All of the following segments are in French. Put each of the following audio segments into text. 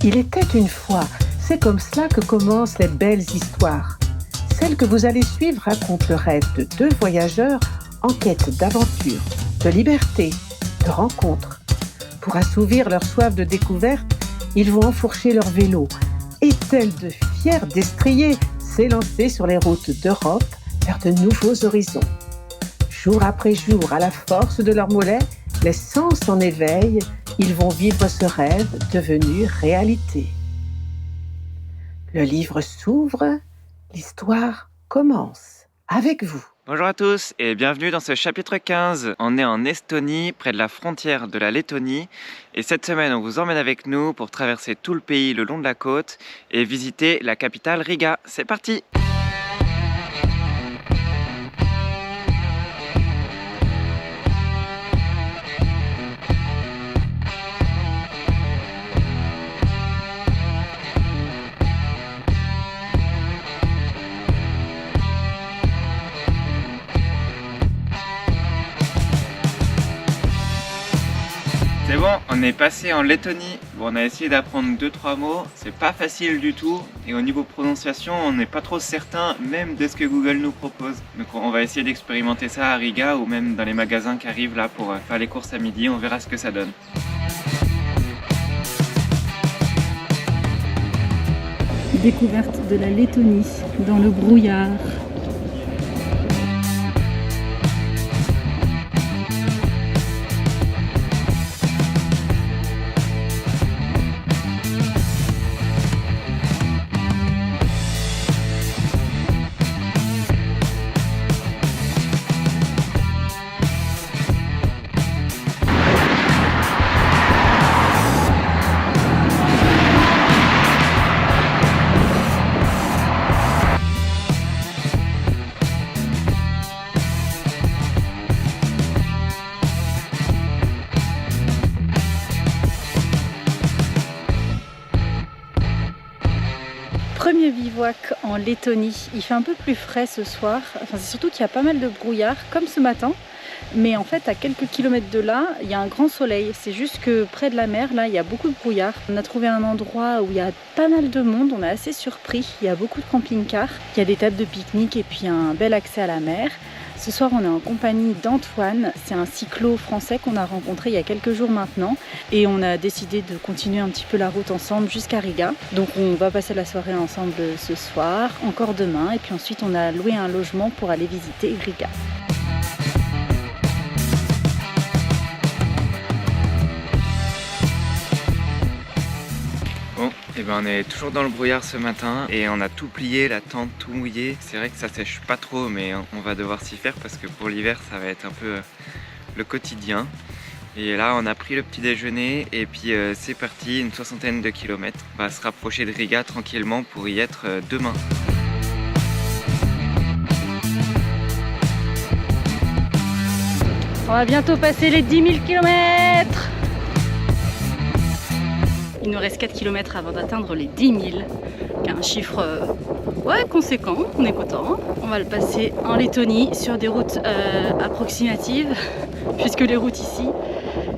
Il était une fois, c'est comme cela que commencent les belles histoires. Celle que vous allez suivre raconte le rêve de deux voyageurs en quête d'aventure, de liberté, de rencontres. Pour assouvir leur soif de découverte, ils vont enfourcher leur vélo et, tels de fiers destriers, s'élancer sur les routes d'Europe vers de nouveaux horizons. Jour après jour, à la force de leurs mollets, les sens en éveil, ils vont vivre ce rêve devenu réalité. Le livre s'ouvre, l'histoire commence avec vous. Bonjour à tous et bienvenue dans ce chapitre 15. On est en Estonie, près de la frontière de la Lettonie. Et cette semaine, on vous emmène avec nous pour traverser tout le pays le long de la côte et visiter la capitale Riga. C'est parti! C'est bon, on est passé en Lettonie. Bon, on a essayé d'apprendre 2-3 mots, c'est pas facile du tout. Et au niveau prononciation, on n'est pas trop certain même de ce que Google nous propose. Donc on va essayer d'expérimenter ça à Riga ou même dans les magasins qui arrivent là pour faire les courses à midi, on verra ce que ça donne. Découverte de la Lettonie dans le brouillard. Premier bivouac en Lettonie. Il fait un peu plus frais ce soir. Enfin, c'est surtout qu'il y a pas mal de brouillard, comme ce matin. Mais en fait, à quelques kilomètres de là, il y a un grand soleil. C'est juste que près de la mer, là, il y a beaucoup de brouillard. On a trouvé un endroit où il y a pas mal de monde. On est assez surpris. Il y a beaucoup de camping-cars. Il y a des tables de pique-nique et puis un bel accès à la mer. Ce soir, on est en compagnie d'Antoine. C'est un cyclo français qu'on a rencontré il y a quelques jours maintenant. Et on a décidé de continuer un petit peu la route ensemble jusqu'à Riga. Donc on va passer la soirée ensemble ce soir, encore demain. Et puis ensuite, on a loué un logement pour aller visiter Riga. Bon, et ben on est toujours dans le brouillard ce matin et on a tout plié, la tente tout mouillée. C'est vrai que ça sèche pas trop, mais on va devoir s'y faire parce que pour l'hiver ça va être un peu le quotidien. Et là on a pris le petit déjeuner et puis c'est parti, une 60aine de kilomètres. On va se rapprocher de Riga tranquillement pour y être demain. On va bientôt passer les 10 000 km. Il nous reste 4 km avant d'atteindre les 10 000, qui est un chiffre conséquent, on est content. On va le passer en Lettonie sur des routes approximatives, puisque les routes ici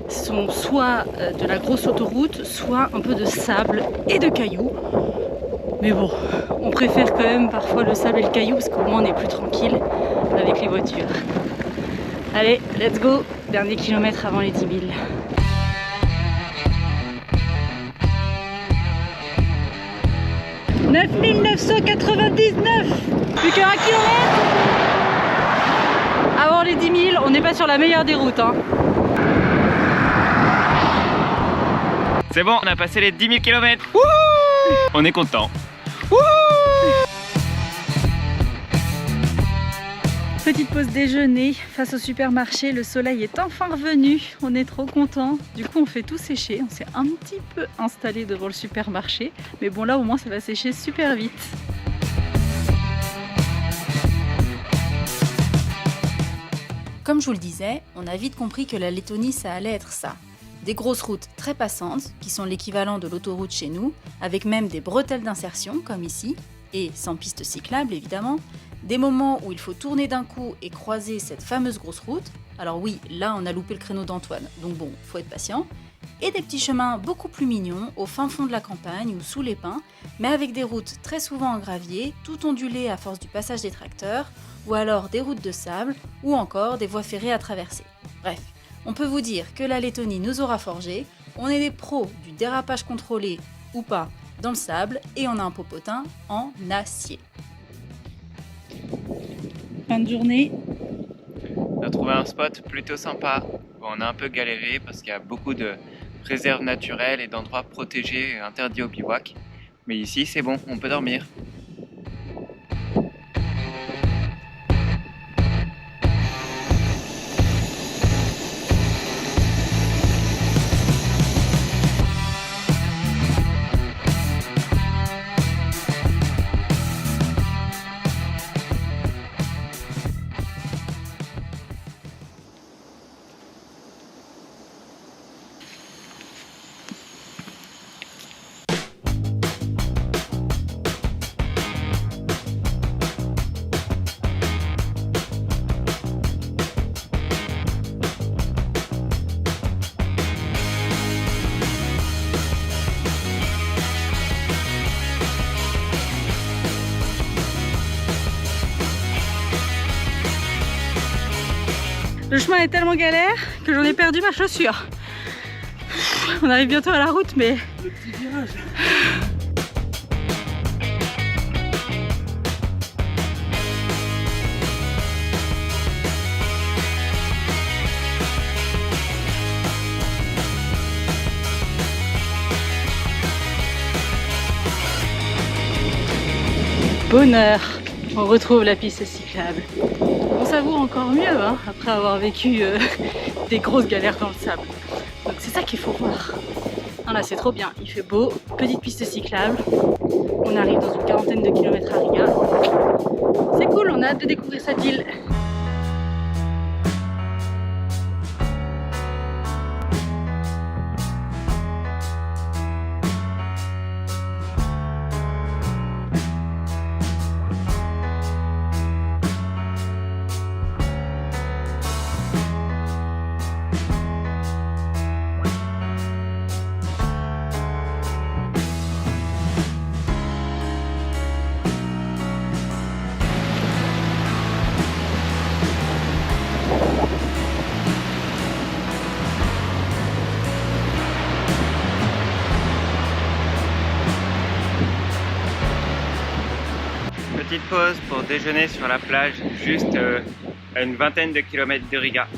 sont soit de la grosse autoroute, soit un peu de sable et de cailloux. Mais bon, on préfère quand même parfois le sable et le caillou, parce qu'au moins on est plus tranquille avec les voitures. Allez, let's go, dernier kilomètre avant les 10 000. « 9 999 ! Plus qu'un kilomètre avant les 10 000, on n'est pas sur la meilleure des routes. Hein. C'est bon, on a passé les 10 000 km. On est content. Petite pause déjeuner face au supermarché, le soleil est enfin revenu, on est trop contents. Du coup on fait tout sécher, on s'est un petit peu installé devant le supermarché, mais bon là au moins ça va sécher super vite. Comme je vous le disais, on a vite compris que la Lettonie ça allait être ça. Des grosses routes très passantes, qui sont l'équivalent de l'autoroute chez nous, avec même des bretelles d'insertion comme ici, et sans piste cyclable évidemment, des moments où il faut tourner d'un coup et croiser cette fameuse grosse route. Alors oui, là on a loupé le créneau d'Antoine, donc bon, faut être patient. et des petits chemins beaucoup plus mignons au fin fond de la campagne ou sous les pins, mais avec des routes très souvent en gravier, tout ondulées à force du passage des tracteurs, ou alors des routes de sable, ou encore des voies ferrées à traverser. Bref, on peut vous dire que la Lettonie nous aura forgés, on est des pros du dérapage contrôlé ou pas dans le sable, et on a un popotin en acier. Fin de journée. On a trouvé un spot plutôt sympa. Bon, on a un peu galéré parce qu'il y a beaucoup de réserves naturelles et d'endroits protégés interdits au bivouac. Mais ici, c'est bon, on peut dormir. Le chemin est tellement galère que j'en ai perdu ma chaussure. On arrive bientôt à la route, mais... Le petit virage. Bonheur, on retrouve la piste cyclable. On savoure encore mieux après avoir vécu des grosses galères dans le sable. Donc c'est ça qu'il faut voir. Non, là c'est trop bien, il fait beau, petite piste cyclable. On arrive dans une quarantaine de kilomètres à Riga. C'est cool, on a hâte de découvrir cette ville. Petite pause pour déjeuner sur la plage, juste à une vingtaine de kilomètres de Riga.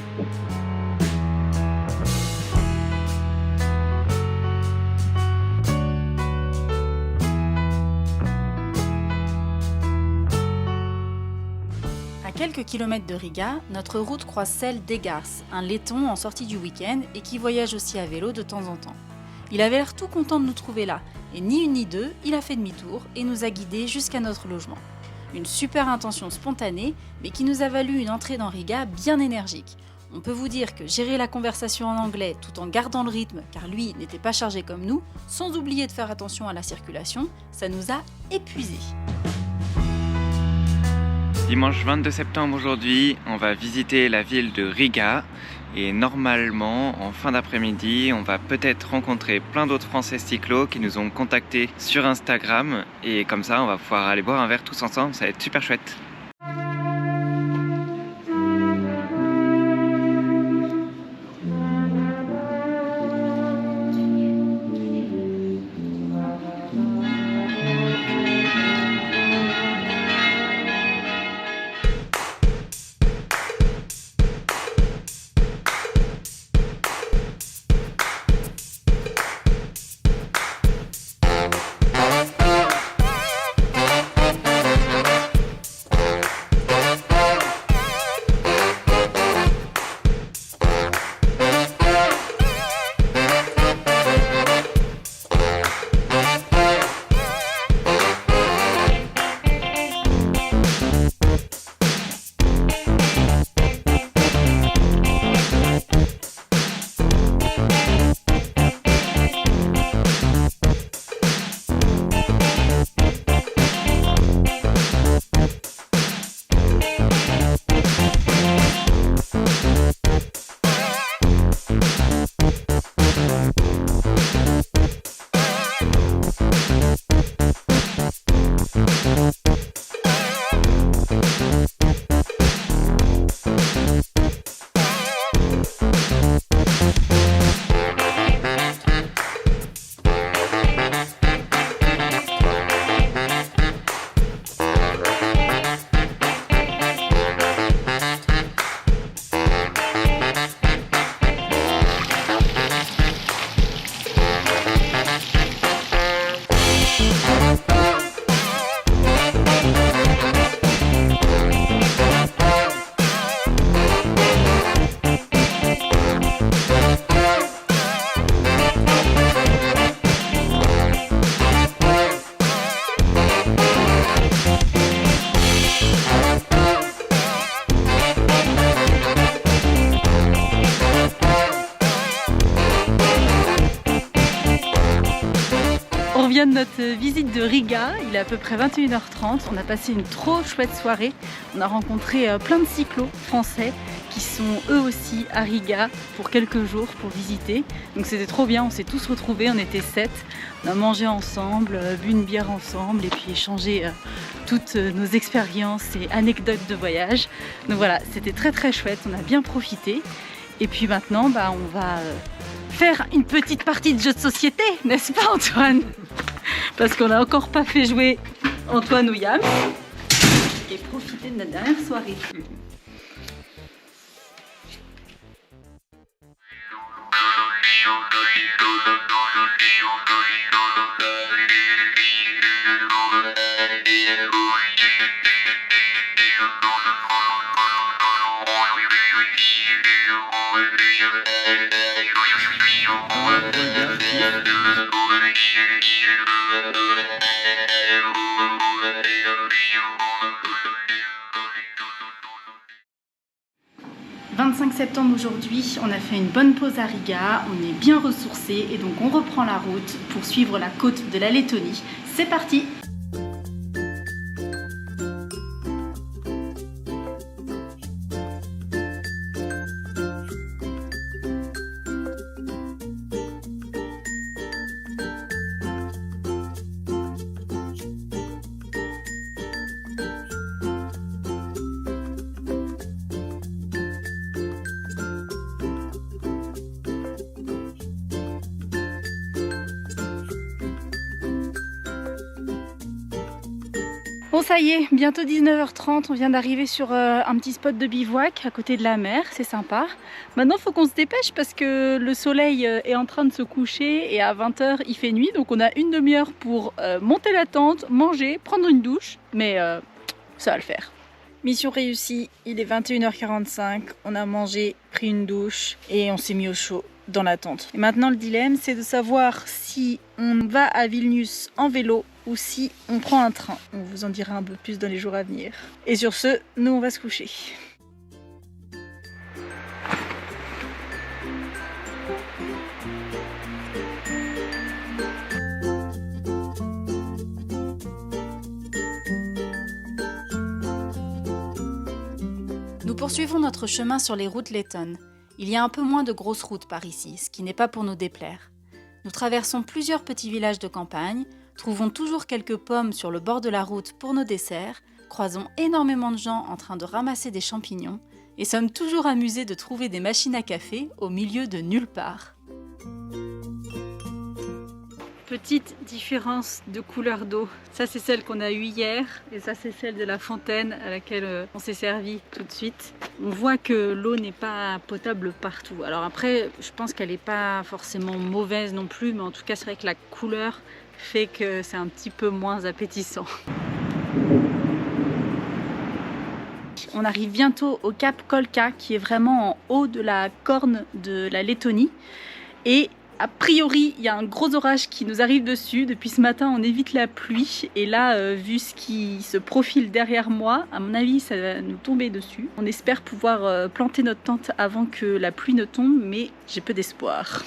À quelques kilomètres de Riga, notre route croise celle d'Egars, un laiton en sortie du week-end et qui voyage aussi à vélo de temps en temps. Il avait l'air tout content de nous trouver là, et ni une ni deux, il a fait demi-tour et nous a guidés jusqu'à notre logement. Une super intention spontanée, mais qui nous a valu une entrée dans Riga bien énergique. On peut vous dire que gérer la conversation en anglais tout en gardant le rythme, car lui n'était pas chargé comme nous, sans oublier de faire attention à la circulation, ça nous a épuisés. Dimanche 22 septembre aujourd'hui, on va visiter la ville de Riga. Et normalement, en fin d'après-midi, on va peut-être rencontrer plein d'autres Français cyclos qui nous ont contactés sur Instagram. Et comme ça, on va pouvoir aller boire un verre tous ensemble, ça va être super chouette. revient de notre visite de Riga, il est à peu près 21h30. On a passé une trop chouette soirée. On a rencontré plein de cyclos français qui sont eux aussi à Riga pour quelques jours pour visiter. Donc c'était trop bien, on s'est tous retrouvés, on était 7. On a mangé ensemble, bu une bière ensemble et puis échangé toutes nos expériences et anecdotes de voyage. Donc voilà, c'était très très chouette, on a bien profité. Et puis maintenant, on va faire une petite partie de jeu de société, n'est-ce pas Antoine? Parce qu'on n'a encore pas fait jouer Antoine ou Yam. Et profiter de notre dernière soirée. « 25 septembre aujourd'hui, on a fait une bonne pause à Riga, on est bien ressourcés et donc on reprend la route pour suivre la côte de la Lettonie. C'est parti! Bon ça y est, bientôt 19h30, on vient d'arriver sur un petit spot de bivouac à côté de la mer, c'est sympa. Maintenant il faut qu'on se dépêche parce que le soleil est en train de se coucher et à 20h il fait nuit. Donc on a une demi-heure pour monter la tente, manger, prendre une douche, mais ça va le faire. Mission réussie, il est 21h45, on a mangé, pris une douche et on s'est mis au chaud dans la tente. Et maintenant le dilemme c'est de savoir si on va à Vilnius en vélo ou si on prend un train. On vous en dira un peu plus dans les jours à venir. Et sur ce, nous on va se coucher. Nous poursuivons notre chemin sur les routes lettonnes. Il y a un peu moins de grosses routes par ici, ce qui n'est pas pour nous déplaire. Nous traversons plusieurs petits villages de campagne, trouvons toujours quelques pommes sur le bord de la route pour nos desserts, croisons énormément de gens en train de ramasser des champignons et sommes toujours amusés de trouver des machines à café au milieu de nulle part. Petite différence de couleur d'eau. Ça c'est celle qu'on a eue hier et ça c'est celle de la fontaine à laquelle on s'est servi tout de suite. On voit que l'eau n'est pas potable partout. Alors après je pense qu'elle n'est pas forcément mauvaise non plus, mais en tout cas c'est vrai que la couleur fait que c'est un petit peu moins appétissant. On arrive bientôt au cap Kolka qui est vraiment en haut de la corne de la Lettonie et a priori, il y a un gros orage qui nous arrive dessus. Depuis ce matin, on évite la pluie. Et là, vu ce qui se profile derrière moi, à mon avis, ça va nous tomber dessus. On espère pouvoir planter notre tente avant que la pluie ne tombe, mais j'ai peu d'espoir.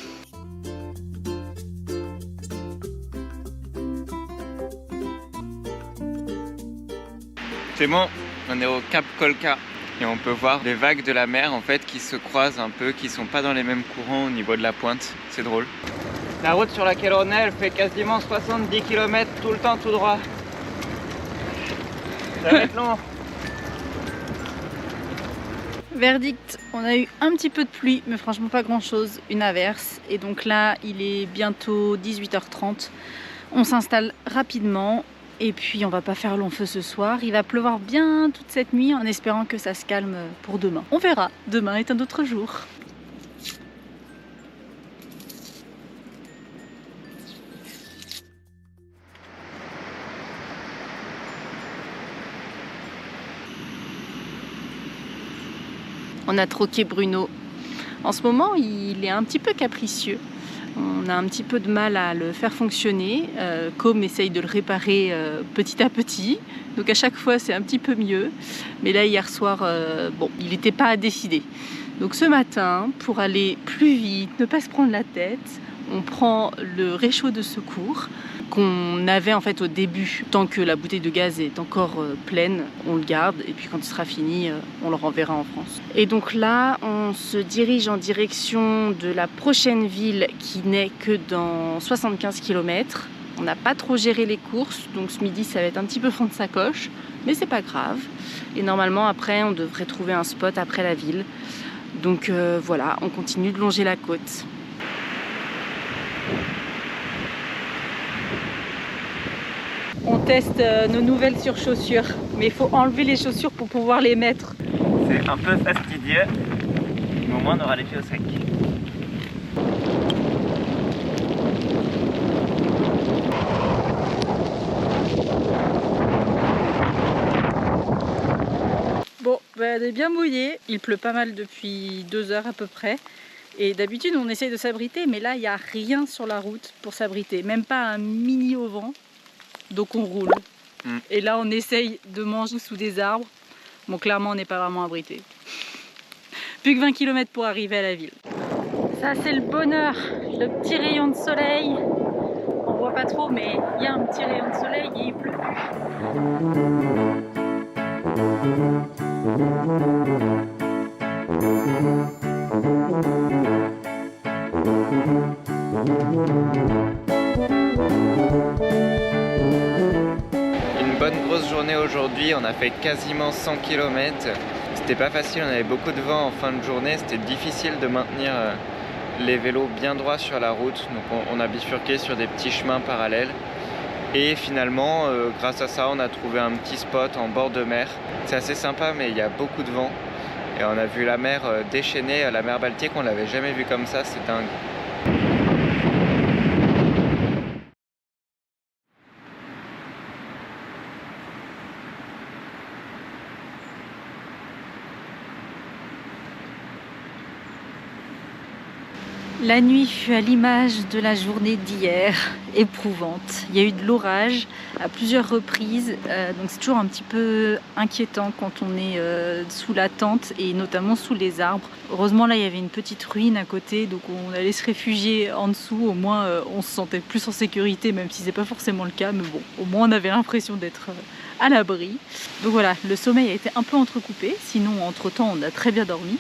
C'est bon, on est au cap Kolka. Et on peut voir des vagues de la mer en fait qui se croisent un peu, qui sont pas dans les mêmes courants au niveau de la pointe. C'est drôle. La route sur laquelle on est, elle fait quasiment 70 km tout le temps tout droit. Ça va être long. Verdict, on a eu un petit peu de pluie, mais franchement pas grand chose, une averse. Et donc là, il est bientôt 18h30. On s'installe rapidement. Et puis on va pas faire long feu ce soir, il va pleuvoir bien toute cette nuit en espérant que ça se calme pour demain. On verra, demain est un autre jour. On a troqué Bruno. En ce moment, il est un petit peu capricieux. On a un petit peu de mal à le faire fonctionner. Com essaye de le réparer petit à petit. Donc à chaque fois, c'est un petit peu mieux. Mais là, hier soir, bon, il n'était pas décidé. Donc ce matin, pour aller plus vite, ne pas se prendre la tête, on prend le réchaud de secours qu'on avait en fait au début. Tant que la bouteille de gaz est encore pleine, on le garde et puis quand il sera fini, on le renverra en France. Et donc là, on se dirige en direction de la prochaine ville qui n'est que dans 75 km. On n'a pas trop géré les courses, donc ce midi ça va être un petit peu fond de sacoche, mais c'est pas grave. Et normalement après, on devrait trouver un spot après la ville. Donc voilà, on continue de longer la côte. On teste nos nouvelles surchaussures, mais il faut enlever les chaussures pour pouvoir les mettre. C'est un peu fastidieux, mais au moins on aura les pieds au sec. Bon, ben, elle est bien mouillée. Il pleut pas mal depuis 2 heures à peu près. Et d'habitude, on essaye de s'abriter, mais là, il n'y a rien sur la route pour s'abriter. Même pas un mini auvent. Donc on roule. Et là, on essaye de manger sous des arbres. Bon, clairement, on n'est pas vraiment abrité. Plus que 20 km pour arriver à la ville. Ça, c'est le bonheur. Le petit rayon de soleil. On voit pas trop, mais il y a un petit rayon de soleil et il pleut Une bonne grosse journée aujourd'hui, on a fait quasiment 100 km. C'était pas facile, on avait beaucoup de vent en fin de journée, c'était difficile de maintenir les vélos bien droits sur la route. Donc on a bifurqué sur des petits chemins parallèles. Et finalement, grâce à ça, on a trouvé un petit spot en bord de mer. C'est assez sympa, mais il y a beaucoup de vent. Et on a vu la mer déchaînée, la mer Baltique, on l'avait jamais vue comme ça, c'est dingue. La nuit fut à l'image de la journée d'hier, éprouvante. Il y a eu de l'orage à plusieurs reprises, donc c'est toujours un petit peu inquiétant quand on est sous la tente et notamment sous les arbres. Heureusement là il y avait une petite ruine à côté, donc on allait se réfugier en dessous, au moins on se sentait plus en sécurité, même si c'est pas forcément le cas, mais bon, au moins on avait l'impression d'être à l'abri. Donc voilà, le sommeil a été un peu entrecoupé, sinon entre temps on a très bien dormi.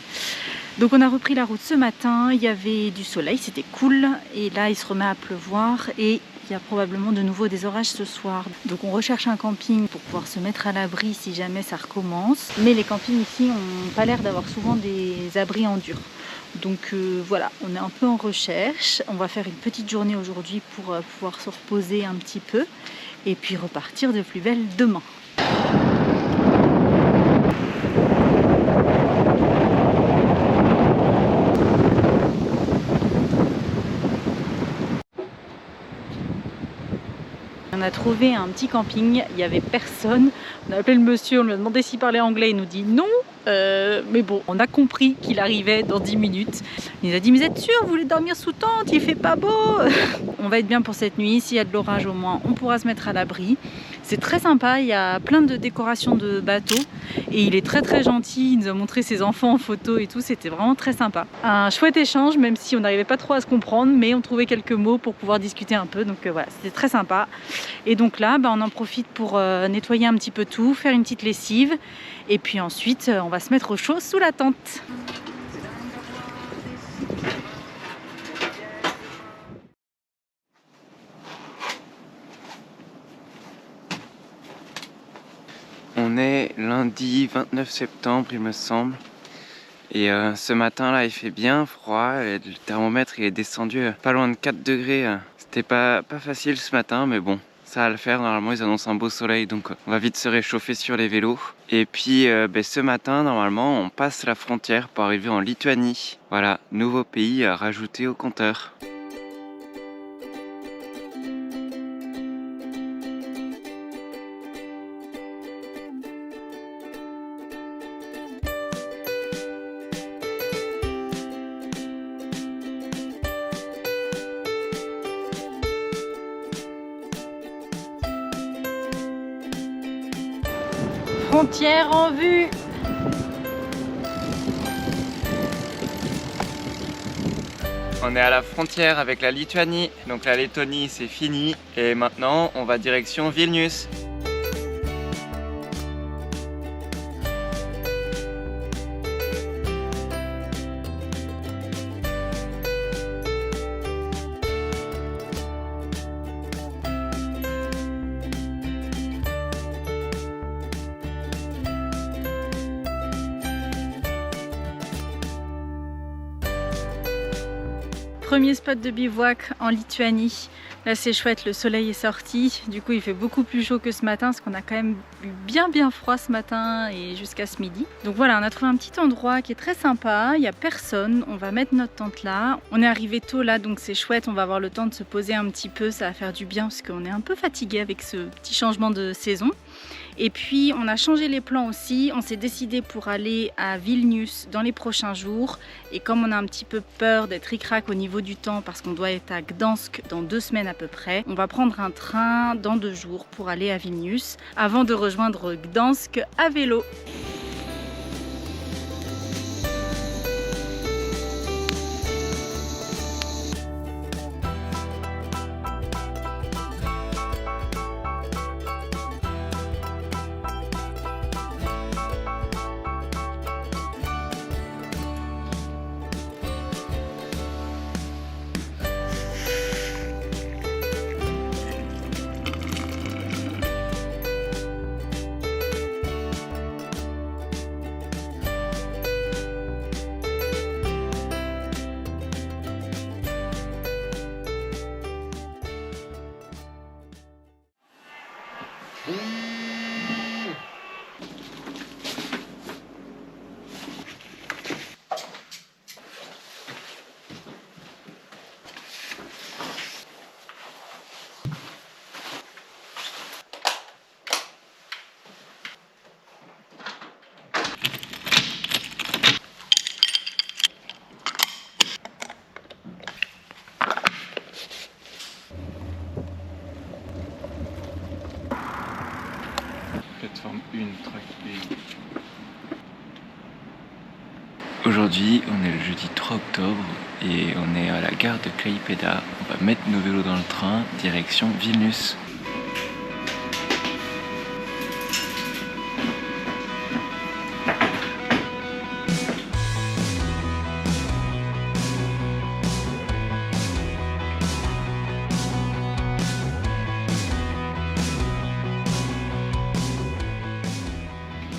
Donc on a repris la route ce matin, il y avait du soleil, c'était cool, et là il se remet à pleuvoir et il y a probablement de nouveau des orages ce soir. Donc on recherche un camping pour pouvoir se mettre à l'abri si jamais ça recommence. Mais les campings ici n'ont pas l'air d'avoir souvent des abris en dur. Donc voilà, on est un peu en recherche. On va faire une petite journée aujourd'hui pour pouvoir se reposer un petit peu et puis repartir de plus belle demain. On a trouvé un petit camping, il n'y avait personne. On a appelé le monsieur, on lui a demandé s'il parlait anglais, il nous dit non. Mais bon, on a compris qu'il arrivait dans 10 minutes. Il nous a dit, mais vous êtes sûr, vous voulez dormir sous tente, il fait pas beau. On va être bien pour cette nuit, s'il y a de l'orage au moins, on pourra se mettre à l'abri. C'est très sympa, il y a plein de décorations de bateaux et il est très très gentil, il nous a montré ses enfants en photo et tout, c'était vraiment très sympa. Un chouette échange, même si on n'arrivait pas trop à se comprendre, mais on trouvait quelques mots pour pouvoir discuter un peu, donc voilà, c'était très sympa. Et donc là, on en profite pour nettoyer un petit peu tout, faire une petite lessive et puis ensuite on va se mettre au chaud sous la tente. On est lundi 29 septembre il me semble et ce matin là il fait bien froid et le thermomètre il est descendu pas loin de 4 degrés. C'était pas facile ce matin mais bon ça va le faire, normalement ils annoncent un beau soleil donc on va vite se réchauffer sur les vélos. Et puis ce matin normalement on passe la frontière pour arriver en Lituanie. Voilà, nouveau pays à rajouter au compteur. Frontière en vue. On est à la frontière avec la Lituanie, donc la Lettonie c'est fini et maintenant on va direction Vilnius. Premier spot de bivouac en Lituanie. Là c'est chouette, le soleil est sorti. Du coup il fait beaucoup plus chaud que ce matin parce qu'on a quand même eu bien froid ce matin et jusqu'à ce midi. Donc voilà, on a trouvé un petit endroit qui est très sympa. Il n'y a personne. On va mettre notre tente là. On est arrivé tôt là donc c'est chouette. On va avoir le temps de se poser un petit peu. Ça va faire du bien parce qu'on est un peu fatigué avec ce petit changement de saison. Et puis on a changé les plans aussi, on s'est décidé pour aller à Vilnius dans les prochains jours. Et comme on a un petit peu peur d'être ric-rac au niveau du temps parce qu'on doit être à Gdansk dans 2 semaines à peu près, on va prendre un train dans 2 jours pour aller à Vilnius avant de rejoindre Gdansk à vélo. Plateforme 1, track B. Aujourd'hui, on est le jeudi 3 octobre et on est à la gare de Klaipėda. On va mettre nos vélos dans le train, direction Vilnius.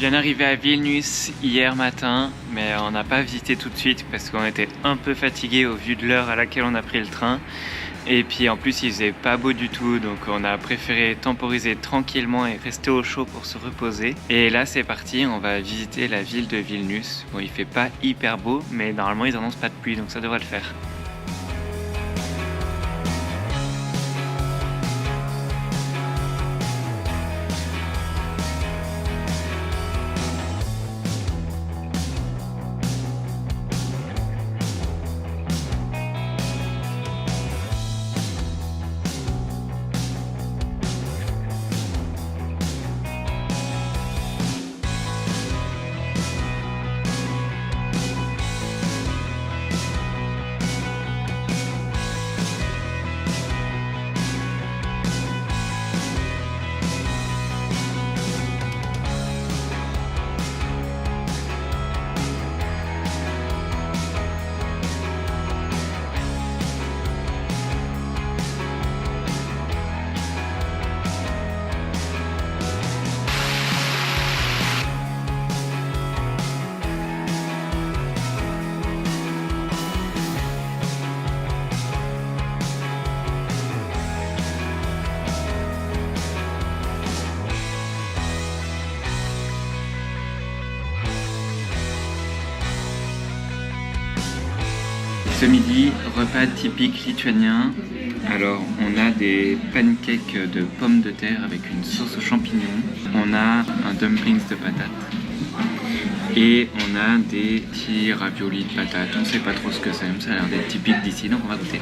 Bien arrivé à Vilnius hier matin, mais on n'a pas visité tout de suite parce qu'on était un peu fatigué au vu de l'heure à laquelle on a pris le train. Et puis en plus il faisait pas beau du tout, donc on a préféré temporiser tranquillement et rester au chaud pour se reposer. Et là c'est parti, on va visiter la ville de Vilnius. Bon, il fait pas hyper beau, mais normalement ils annoncent pas de pluie, donc ça devrait le faire. Ce midi, repas typique lituanien. Alors, on a des pancakes de pommes de terre avec une sauce aux champignons. On a un dumplings de patates. Et on a des petits raviolis de patates. On ne sait pas trop ce que c'est, ça a l'air d'être typique d'ici, donc on va goûter.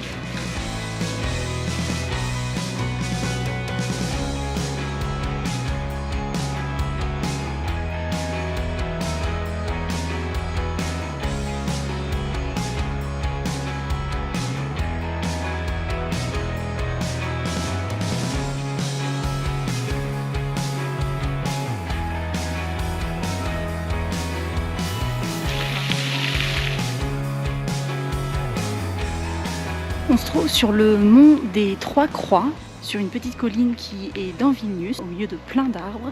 On se trouve sur le mont des Trois Croix, sur une petite colline qui est dans Vilnius, au milieu de plein d'arbres.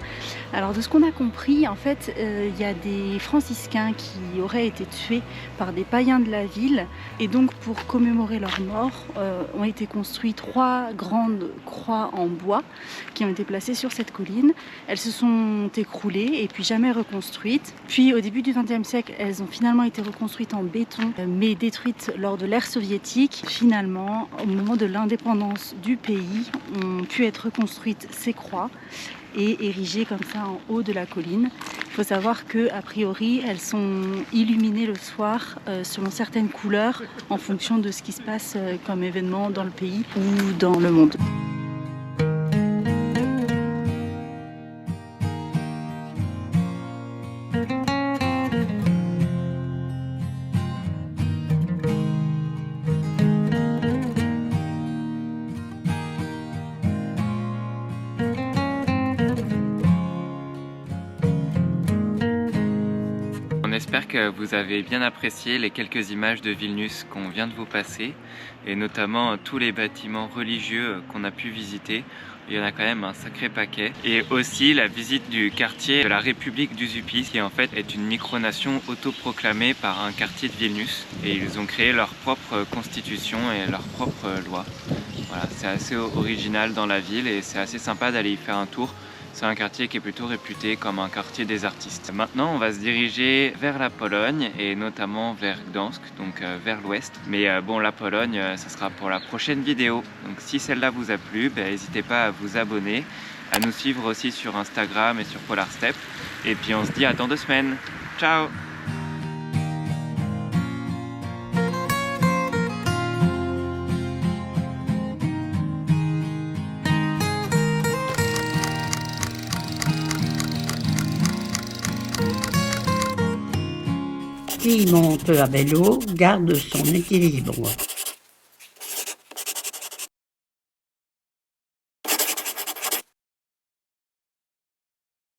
Alors de ce qu'on a compris, en fait, il y a des franciscains qui auraient été tués par des païens de la ville, et donc pour commémorer leur mort, ont été construites 3 grandes croix en bois qui ont été placées sur cette colline. Elles se sont écroulées et puis jamais reconstruites. Puis au début du XXe siècle, elles ont finalement été reconstruites en béton, mais détruites lors de l'ère soviétique. Finalement, au moment de l'indépendance du pays, ont pu être reconstruites ces croix et érigées comme ça en haut de la colline. Il faut savoir qu'a priori, elles sont illuminées le soir selon certaines couleurs en fonction de ce qui se passe comme événement dans le pays ou dans le monde. On espère que vous avez bien apprécié les quelques images de Vilnius qu'on vient de vous passer, et notamment tous les bâtiments religieux qu'on a pu visiter. Il y en a quand même un sacré paquet. Et aussi la visite du quartier de la République d'Usupi, qui en fait est une micronation autoproclamée par un quartier de Vilnius. Et ils ont créé leur propre constitution et leur propre loi. Voilà, c'est assez original dans la ville et c'est assez sympa d'aller y faire un tour. C'est un quartier qui est plutôt réputé comme un quartier des artistes. Maintenant, on va se diriger vers la Pologne et notamment vers Gdansk, donc vers l'ouest. Mais bon, la Pologne, ça sera pour la prochaine vidéo. Donc si celle-là vous a plu, n'hésitez pas à vous abonner, à nous suivre aussi sur Instagram et sur Polarstep. Et puis on se dit à dans 2 semaines. Ciao! Qui monte à vélo garde son équilibre.